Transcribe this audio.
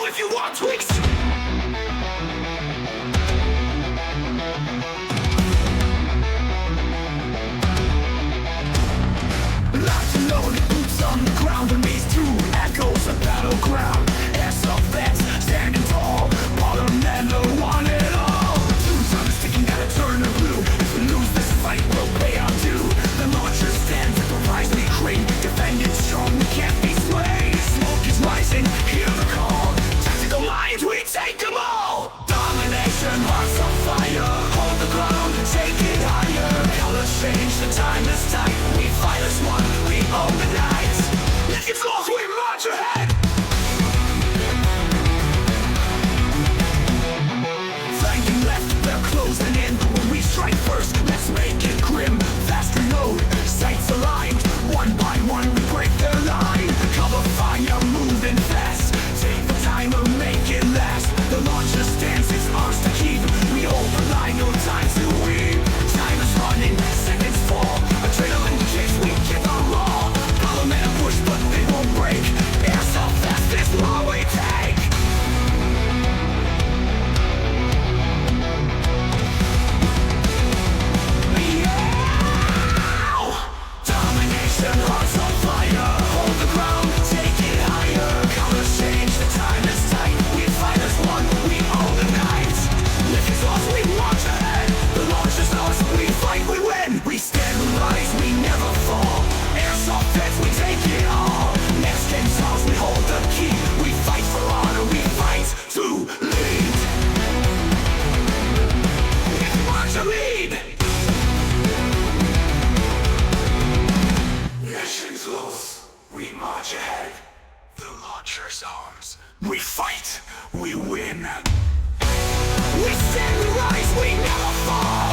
if you want tweaks. Locked and loaded, boots on the ground, and these two echoes of battleground. Airsoft vets standing tall, Parliament want it all. Two suns sticking out a turn of blue. If we lose this fight, we'll pay our due. The launcher stands at the rising crane, defended strong, we can't be swayed. Smoke is rising, hear the call. Tactical lines, we take them all. Domination, hearts on fire. Hold the ground, take it higher. Colors change, the time is tight. We fight as one, we own the night. It's close, we march ahead. Flanking left, they're closing in. When we strike first, let's make it grim. Fast reload, sights aligned. One by one, we break their line. Cover fire, moving fast. Take the time to make it last. The launcher stands, it's ours to keep. We hold the line, no time to weep. Time is running, seconds fall. Adrenaline kicks, we give our all. Parliament a push, but they won't break. Airsoft fast, this law we take. Domination, hearts on fire. Hold the ground, take it higher. Colors change, the time is tight. We fight as one, we own the night. Lift is lost, we march ahead. The launch is ours, we fight, we win. We stand, we rise, we never fall. Airsoft vets, we take it all. Next game's ours, we hold the key. We fight for honor, we fight to lead. We march to lead. Mission close, we march ahead. The launcher's arms. We fight, we win. We stand, we rise, we never fall.